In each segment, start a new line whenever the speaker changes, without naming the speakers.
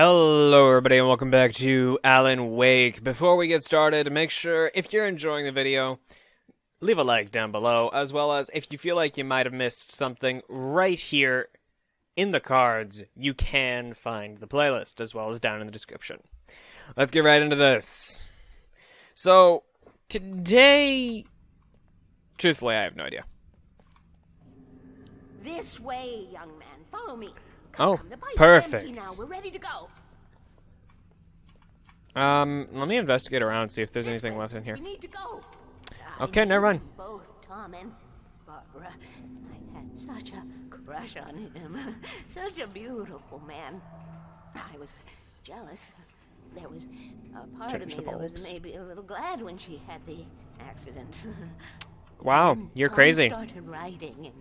Hello everybody and welcome back to Alan Wake. Before we get started, make sure if you're enjoying the video, leave a like down below, as well as if you feel like you might have missed something right here in the cards, you can find the playlist as well as down in the description. Let's get right into this. So, today, truthfully, I have no idea.
This way, young man. Follow me.
Oh,
come. The pipe's
perfect.
empty now. We're ready to go.
Let me investigate around, see if there's anything left in here.
We need to go.
Okay, never mind.
Both Tom and Barbara. I had such a crush on him. Such a beautiful man. I was jealous. There was a part
Change
of
the
me that was
bulbs.
maybe a little glad when she had the accident.
Wow,
Then
you're
Tom
crazy.
started writing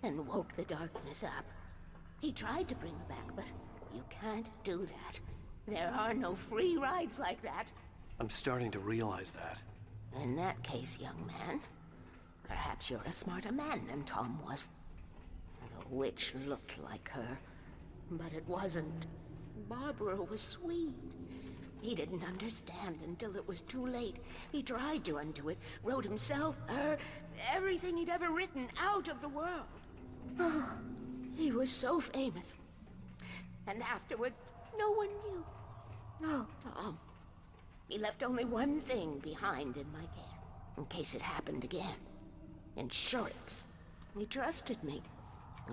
and woke the darkness up. He tried to bring her back, but you can't do that. There are no free rides like that.
I'm starting to realize that.
In that case, young man, perhaps you're a smarter man than Tom was. The witch looked like her, but it wasn't. Barbara was sweet. He didn't understand until it was too late. He tried to undo it, wrote himself, her, everything he'd ever written out of the world. He was so famous. And afterward, no one knew. Oh, Tom. He left only one thing behind in my care, in case it happened again. Insurance. He trusted me.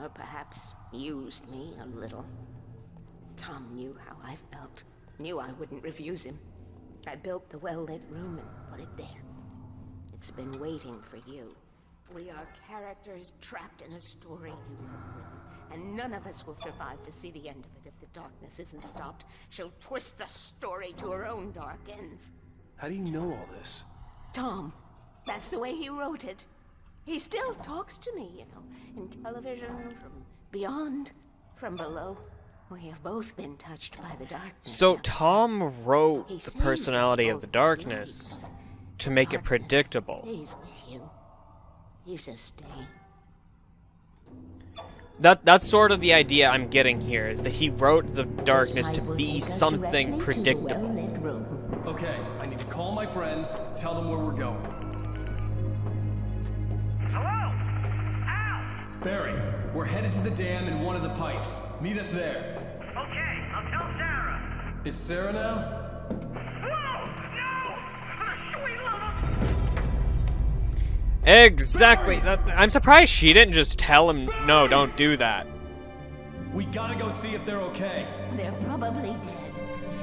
Or perhaps used me a little. Tom knew how I felt. Knew I wouldn't refuse him. I built the well-lit room and put it there. It's been waiting for you. We are characters trapped in a story you have written. And none of us will survive to see the end of it if the darkness isn't stopped. She'll twist the story to her own dark ends.
How do you know all this?
Tom, that's the way he wrote it. He still talks to me, you know, in television, from beyond, from below. We have both been touched by the darkness.
So Tom wrote
He
the
saves
personality
us
of the
both
darkness
blood.
to make it
Darkness
predictable.
stays with you. Leaves a stain.
That's sort of the idea I'm getting here, is that he wrote the darkness to be something predictable.
Okay, I need to call my friends, tell them where we're going.
Hello? Al!
Barry, we're headed to the dam in one of the pipes. Meet us there.
Okay, I'll tell Sarah.
It's Sarah now?
Whoa! No! Sweet love!
Exactly. I'm surprised she didn't just tell him, no, don't do that.
We gotta go see if they're okay.
They're probably dead.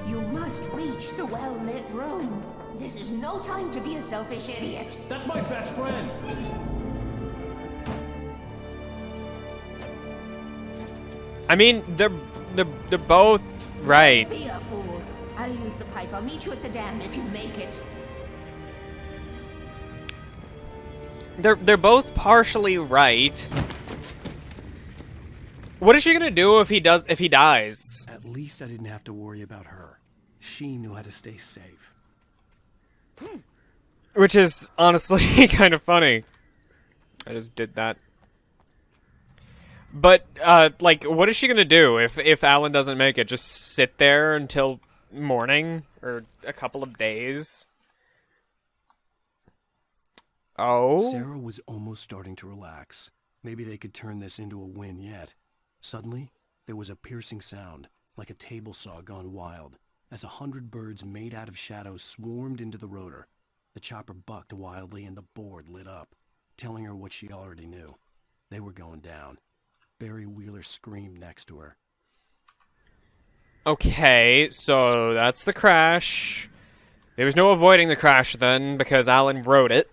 You must reach the well-lit room. This is no time to be a selfish idiot.
That's my best friend.
I mean, they're both right.
Be a fool. I'll use the pipe. I'll meet you at the dam if you make it.
They're both partially right. What is she gonna do if he dies?
At least I didn't have to worry about her. She knew how to stay safe.
Which is honestly kind of funny. I just did that. But like, what is she gonna do if Alan doesn't make it? Just sit there until morning or a couple of days? Oh.
Sarah was almost starting to relax. Maybe they could turn this into a win yet. Suddenly, there was a piercing sound, like a table saw gone wild, as 100 birds made out of shadows swarmed into the rotor. The chopper bucked wildly and the board lit up, telling her what she already knew. They were going down. Barry Wheeler screamed next to her.
Okay, so that's the crash. There was no avoiding the crash then, because Alan wrote it.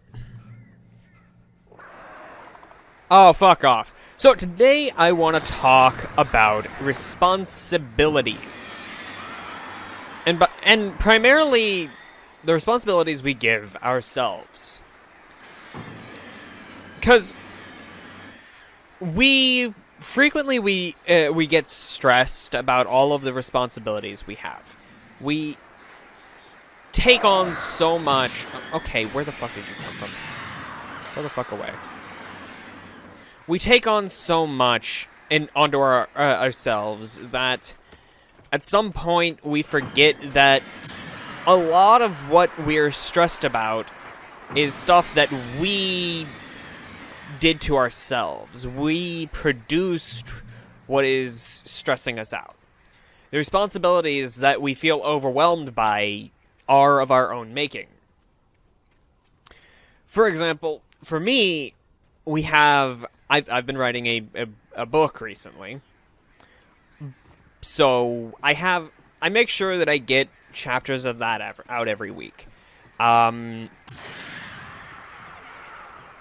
Oh, fuck off. So today I want to talk about responsibilities. And primarily the responsibilities we give ourselves. Because we get stressed about all of the responsibilities we have. We take on so much. Okay, where the fuck did you come from? Go the fuck away. We take on so much onto ourselves that at some point we forget that a lot of what we're stressed about is stuff that we did to ourselves. We produced what is stressing us out. The responsibilities that we feel overwhelmed by are of our own making. For example, for me, I've been writing a book recently. So I make sure that I get chapters of that out every week. And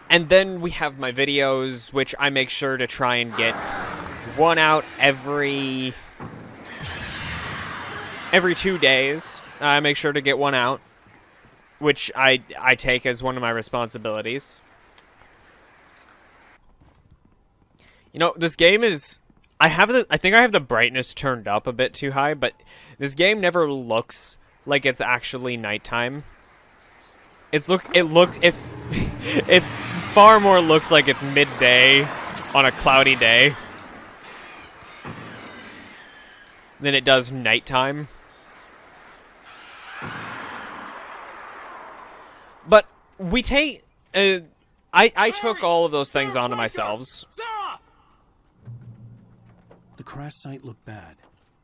then we have my videos, which I make sure to try and get one out every 2 days. I make sure to get one out, which I take as one of my responsibilities. You know, this game is... I think I have the brightness turned up a bit too high, but this game never looks like it's actually nighttime. It far more looks like it's midday on a cloudy day than it does nighttime. But we take... I took all of those things onto myself.
The crash site looked bad,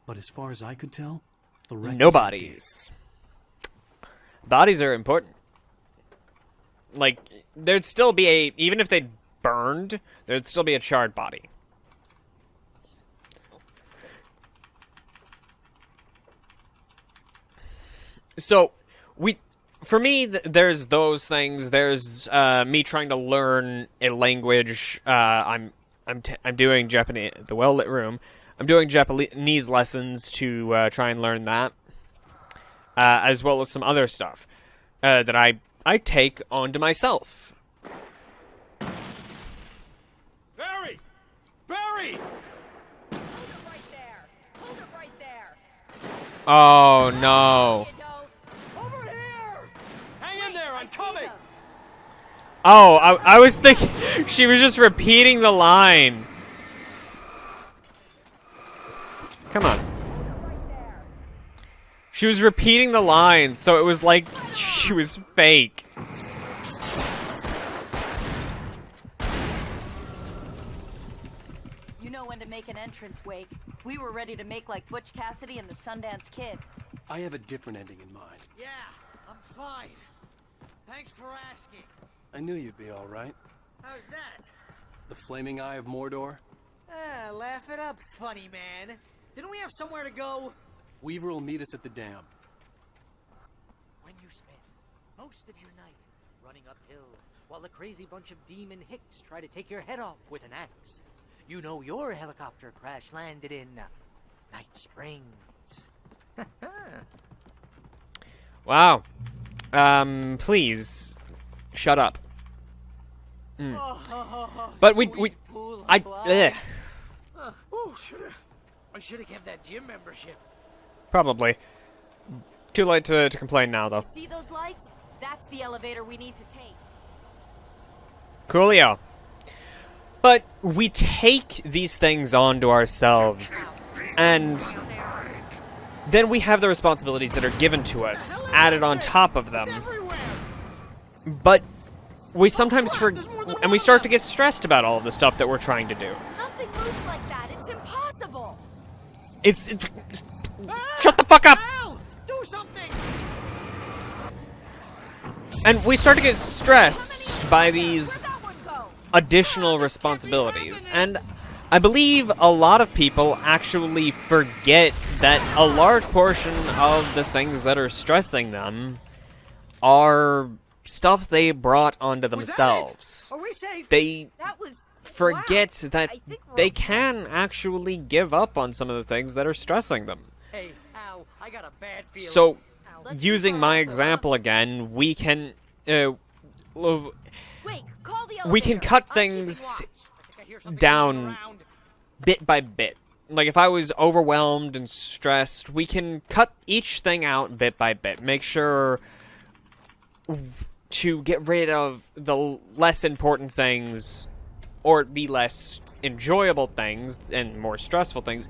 but as far as I could tell, the wreck
No
was empty.
bodies. Bodies are important. Like, there'd still be even if they burned, there'd still be a charred body. So, for me, there's those things. There's me trying to learn a language. I'm doing Japanese, the well-lit room. I'm doing Japanese lessons to try and learn that, as well as some other stuff that I take onto myself.
Barry! Barry!
Hold it right there. Hold it right there.
Oh no!
You don't.
Over here! Hang in there, I'm
I see
coming!
them.
Oh, I was thinking she was just repeating the line. Come on.
Right there.
She was repeating the line, so it was like she was fake.
You know when to make an entrance, Wake. We were ready to make like Butch Cassidy and the Sundance Kid.
I have a different ending in mind.
Yeah, I'm fine. Thanks for asking.
I knew you'd be all right.
How's that?
The flaming eye of Mordor?
Ah, laugh it up, funny man. Didn't we have somewhere to go?
Weaver will meet us at the dam.
When you spend most of your night running uphill while a crazy bunch of demon hicks try to take your head off with an axe, you know your helicopter crash landed in Night Springs.
Wow. Please shut up. But
I should have kept that gym membership.
probably too late to complain now though.
See those lights? That's the elevator we need to take.
Coolio. But we take these things onto ourselves, and then we have the responsibilities that are given to us added on top of them. But we sometimes and we start to get stressed about all of the stuff that we're trying to do.
Nothing moves like that. It's impossible.
It's shut the fuck up!
Al, do something!
And we start to get stressed by these
Where'd that one go?
additional responsibilities. And I believe a lot of people actually forget that a large portion of the things that are stressing them are stuff they brought onto themselves.
Are we safe?
They
That was
forget
wow.
that
I think we're
they
okay.
can actually give up on some of the things that are stressing them.
Hey, Al, I got a bad feeling.
So,
Let's
using
keep
my
our eyes
example again, we can
Wait, call the elevator.
we can cut
I'm keeping
things
watch.
I think I hear something
down
moving around.
bit by bit. Like, if I was overwhelmed and stressed, we can cut each thing out bit by bit. Make sure to get rid of the less important things, or the less enjoyable things and more stressful things,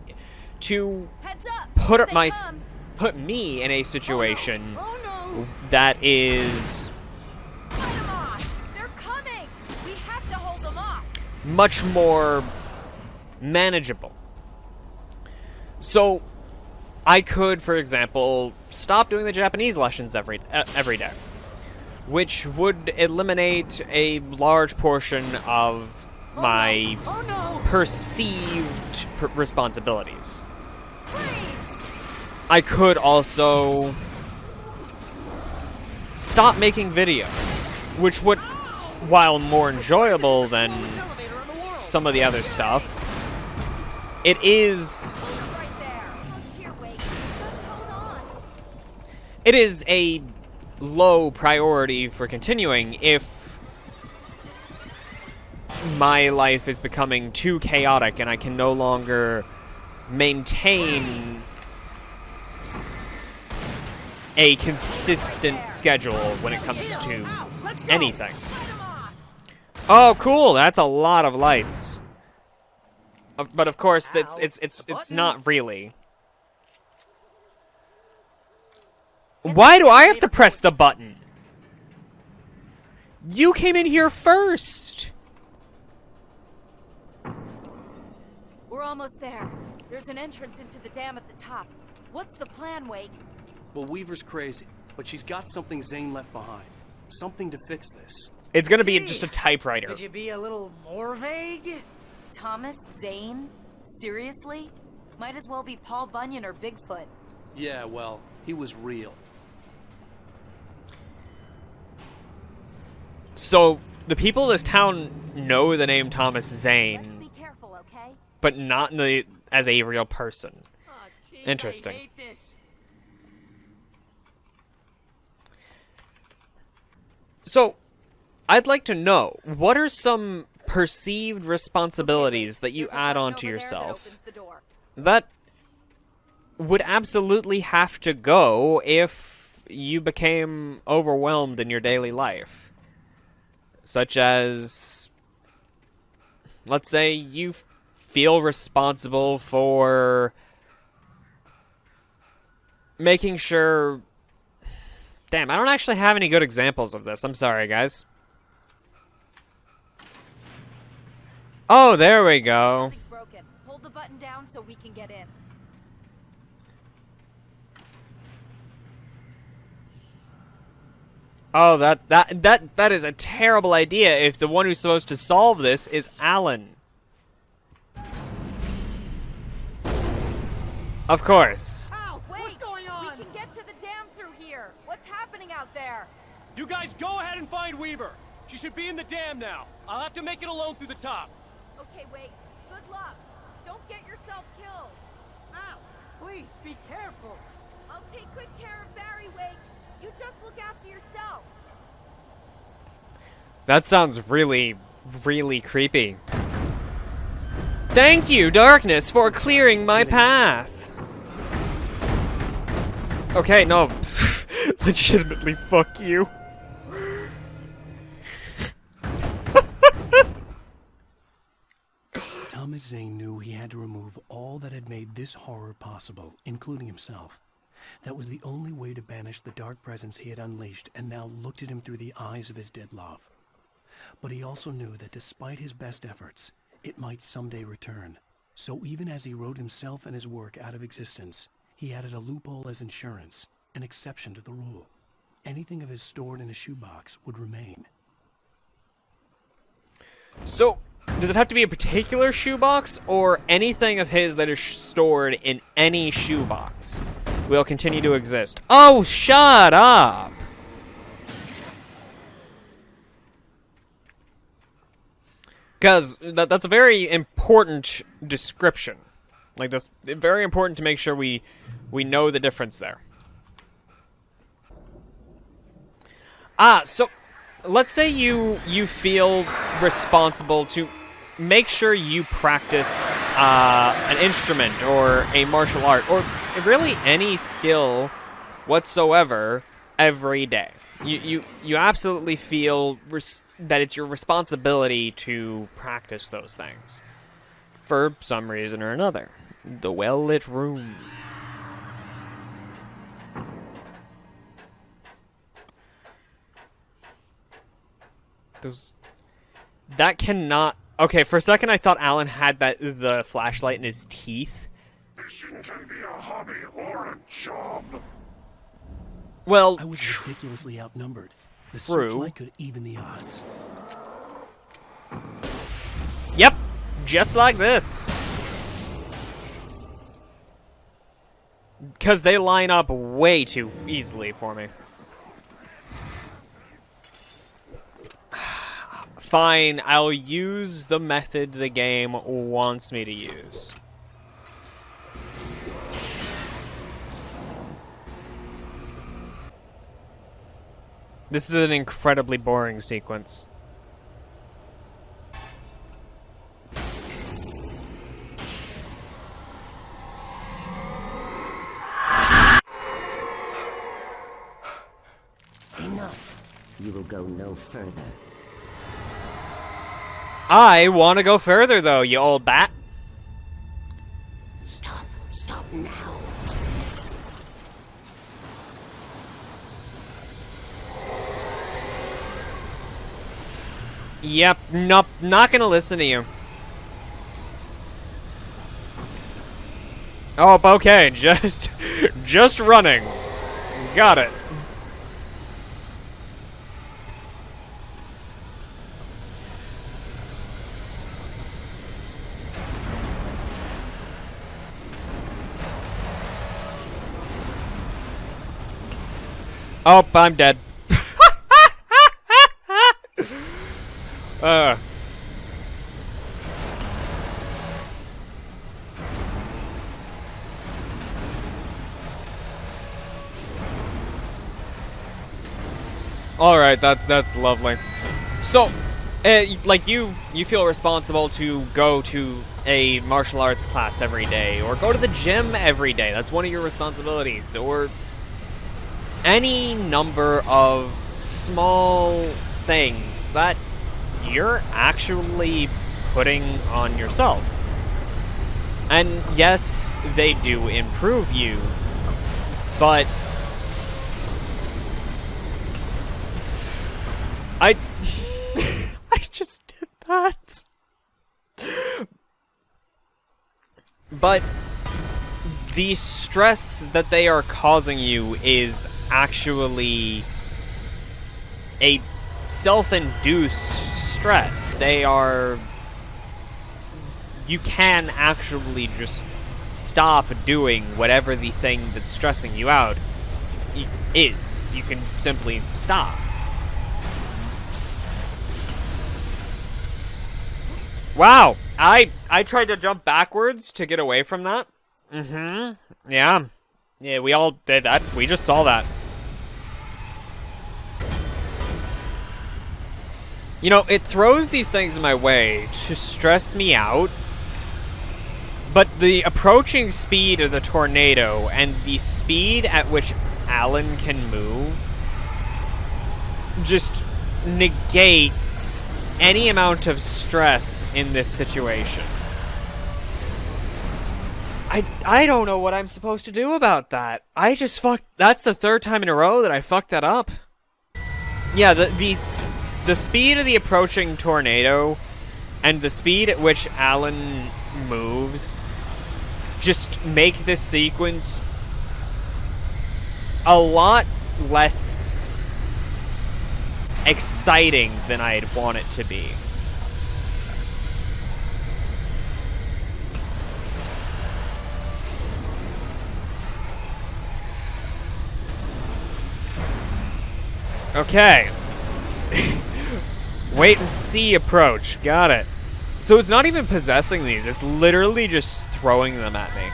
to
Heads up!
put
Here they come.
me in a situation
Oh no!
that is
Fight 'em off! They're coming! We have to hold them off!
much more manageable. So I could, for example, stop doing the Japanese lessons every day, which would eliminate a large portion of my
Oh no!
perceived responsibilities.
Freeze!
I could also stop making videos, which would, while more enjoyable than some of the other stuff, it is
Right there. Almost here, Wake. Just hold on.
it is a low priority for continuing if my life is becoming too chaotic and I can no longer maintain a consistent schedule when it comes to anything.
Fight 'em off!
Oh, cool! That's a lot of lights. But of course, it's not really. Why do I have to press the button? You came in here first.
We're almost there. There's an entrance into the dam at the top. What's the plan, Wake?
Well, Weaver's crazy, but she's got something Zane left behind. Something to fix this.
It's gonna be
Gee,
just a typewriter.
Could you be a little more vague?
Thomas Zane? Seriously? Might as well be Paul Bunyan or Bigfoot.
Yeah, well, he was real.
So the people of this town know the name Thomas
Let's
Zane,
be careful, okay?
but not as a real person.
Oh, jeez,
Interesting.
I hate this.
So, I'd like to know, what are some perceived responsibilities that you
There's a
add
button
on to
over there that
yourself
opens the door.
that would absolutely have to go if you became overwhelmed in your daily life? Such as, let's say you feel responsible for making sure... Damn, I don't actually have any good examples of this. I'm sorry, guys. Oh, there we go.
Something's broken. Hold the button down so we can get in.
Oh, that is a terrible idea if the one who's supposed to solve this is Alan. Of course.
Ow! Wait!
What's going on?
We can get to the dam through here. What's happening out there?
You guys go ahead and find Weaver. She should be in the dam now. I'll have to make it alone through the top.
Okay, wait. Good luck. Don't get yourself killed.
Ow! Please be careful.
I'll take good care of Barry, Wake. You just look after yourself.
That sounds really, really creepy. Thank you, darkness, for clearing my path. Okay, no. Legitimately, fuck you.
Thomas Zane knew he had to remove all that had made this horror possible, including himself. That was the only way to banish the dark presence he had unleashed and now looked at him through the eyes of his dead love. But he also knew that despite his best efforts, it might someday return. So even as he wrote himself and his work out of existence, he added a loophole as insurance, an exception to the rule. Anything of his stored in a shoebox would remain.
So, does it have to be a particular shoebox, or anything of his that is stored in any shoebox will continue to exist? Oh, shut up! Because that's a very important description. Like, that's very important to make sure we know the difference there. So let's say you feel responsible to make sure you practice an instrument or a martial art or really any skill whatsoever every day. You absolutely feel that it's your responsibility to practice those things for some reason or another. The well-lit room. That cannot... Okay, for a second I thought Alan had the flashlight in his teeth.
Fishing can be a hobby or a job.
Well,
I was ridiculously outnumbered. The
True.
searchlight could even the odds.
Yep, just like this. Because they line up way too easily for me. Fine, I'll use the method the game wants me to use. This is an incredibly boring sequence.
Enough. You will go no further.
I want to go further, though, you old bat.
Stop. Stop now.
Yep, nope, not gonna listen to you. Oh, okay, just running. Got it. Oh, I'm dead. Alright, that's lovely. So, like you feel responsible to go to a martial arts class every day, or go to the gym every day. That's one of your responsibilities, or any number of small things that you're actually putting on yourself. And yes, they do improve you, but I just did that. But the stress that they are causing you is actually a self-induced stress. You can actually just stop doing whatever the thing that's stressing you out is. You can simply stop. Wow, I tried to jump backwards to get away from that. Mm-hmm. Yeah, we all did that. We just saw that. You know, it throws these things in my way to stress me out, but the approaching speed of the tornado and the speed at which Alan can move just negate any amount of stress in this situation. I don't know what I'm supposed to do about that. That's the third time in a row that I fucked that up. Yeah, the speed of the approaching tornado and the speed at which Alan moves just make this sequence a lot less exciting than I'd want it to be. Okay. Wait and see approach. Got it. So it's not even possessing these. It's literally just throwing them at me.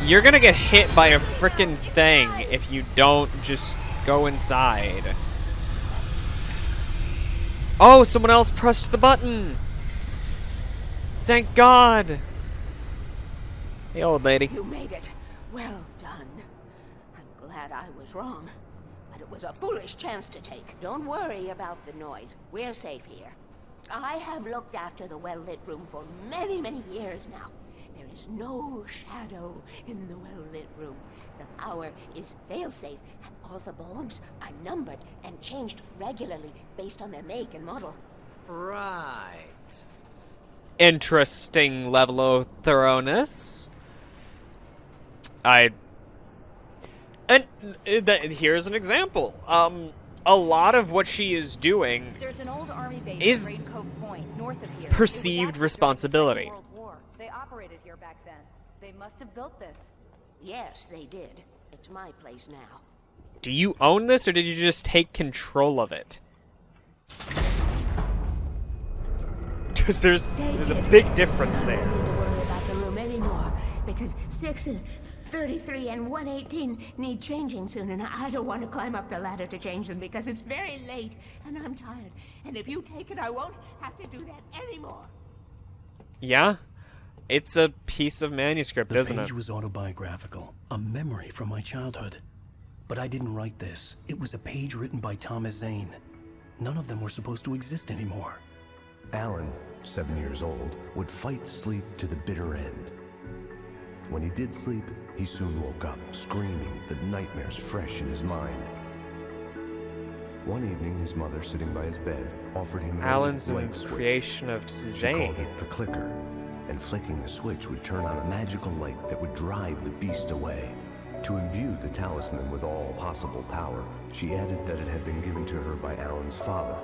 You're gonna get hit by a frickin' thing if you don't just go inside. Oh, someone else pressed the button. Thank God. Hey, old lady.
You made it. Well done. I'm glad I was wrong. But it was a foolish chance to take. Don't worry about the noise. We're safe here. I have looked after the well-lit room for many, many years now. There is no shadow in the well-lit room. The power is fail-safe, and all the bulbs are numbered and changed regularly based on their make and model.
Right.
Interesting level of thoroughness. Here's an example. A lot of what she is doing
There's an old army base
is
at Great Cove Point, north of here.
perceived
It was active during the
responsibility.
Second World War. They operated here back then. They must have built this.
Yes, they did. It's my place now.
Do you own this, or did you just take control of it? Because there's a big difference
I
there.
don't need to worry about the room anymore, because 6 and 33 and 118 need changing soon, and I don't want to climb up the ladder to change them because it's very late and I'm tired. And if you take it, I won't have to do that anymore.
Yeah? It's a piece of manuscript,
The
isn't
page
it?
was autobiographical, a memory from my childhood. But I didn't write this. It was a page written by Thomas Zane. None of them were supposed to exist anymore.
Alan, 7 years old, would fight sleep to the bitter end. When he did sleep, he soon woke up, screaming, the nightmares fresh in his mind. One evening, his mother, sitting by his bed, offered him an
Alan's
old
a
light switch.
creation of
She
Zane.
called it the clicker, and flicking the switch would turn on a magical light that would drive the beast away. To imbue the talisman with all possible power, she added that it had been given to her by Alan's father.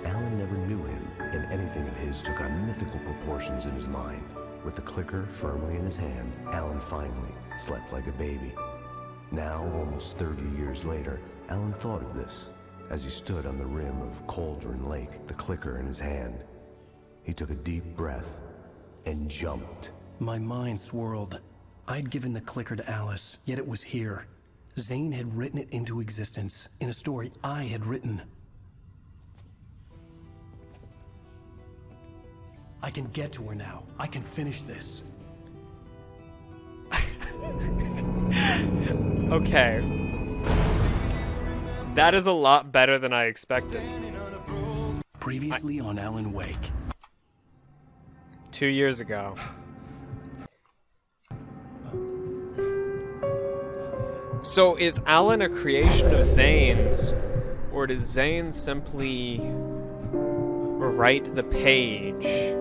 Alan never knew him, and anything of his took on mythical proportions in his mind. With the clicker firmly in his hand, Alan finally slept like a baby. Now, almost 30 years later, Alan thought of this as he stood on the rim of Cauldron Lake, the clicker in his hand. He took a deep breath and jumped.
My mind swirled. I'd given the clicker to Alice, yet it was here. Zane had written it into existence in a story I had written. I can get to her now. I can finish this.
Okay. That is a lot better than I expected.
Previously on Alan Wake.
2 years ago. So is Alan a creation of Zane's, or did Zane simply write the page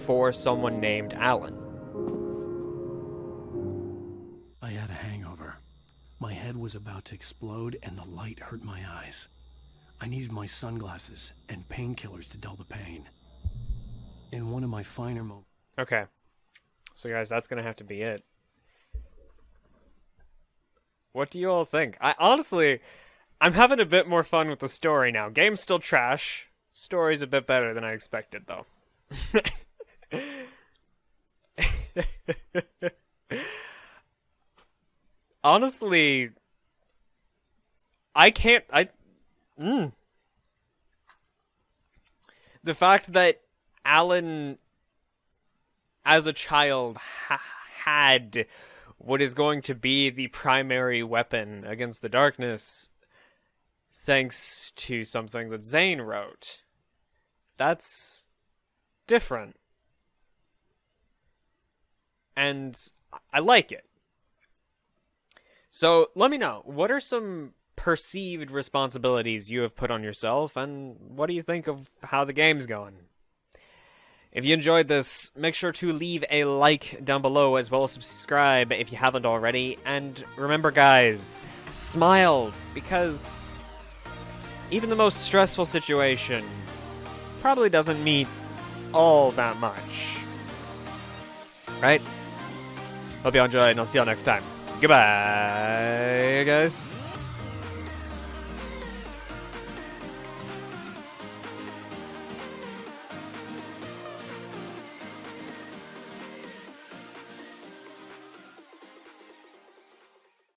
for someone named Alan?
I had a hangover. My head was about to explode and the light hurt my eyes. I needed my sunglasses and painkillers to dull the pain. In one of my finer moments.
Okay. So guys, that's gonna have to be it. What do you all think? I'm having a bit more fun with the story now. Game's still trash. Story's a bit better than I expected, though. Honestly, the fact that Alan, as a child, had what is going to be the primary weapon against the darkness, thanks to something that Zane wrote. That's different. And I like it. So let me know, what are some perceived responsibilities you have put on yourself, and what do you think of how the game's going? If you enjoyed this, make sure to leave a like down below, as well as subscribe if you haven't already. And remember, guys, smile, because even the most stressful situation probably doesn't mean all that much. Right? Hope you all enjoyed, and I'll see y'all next time. Goodbye, guys.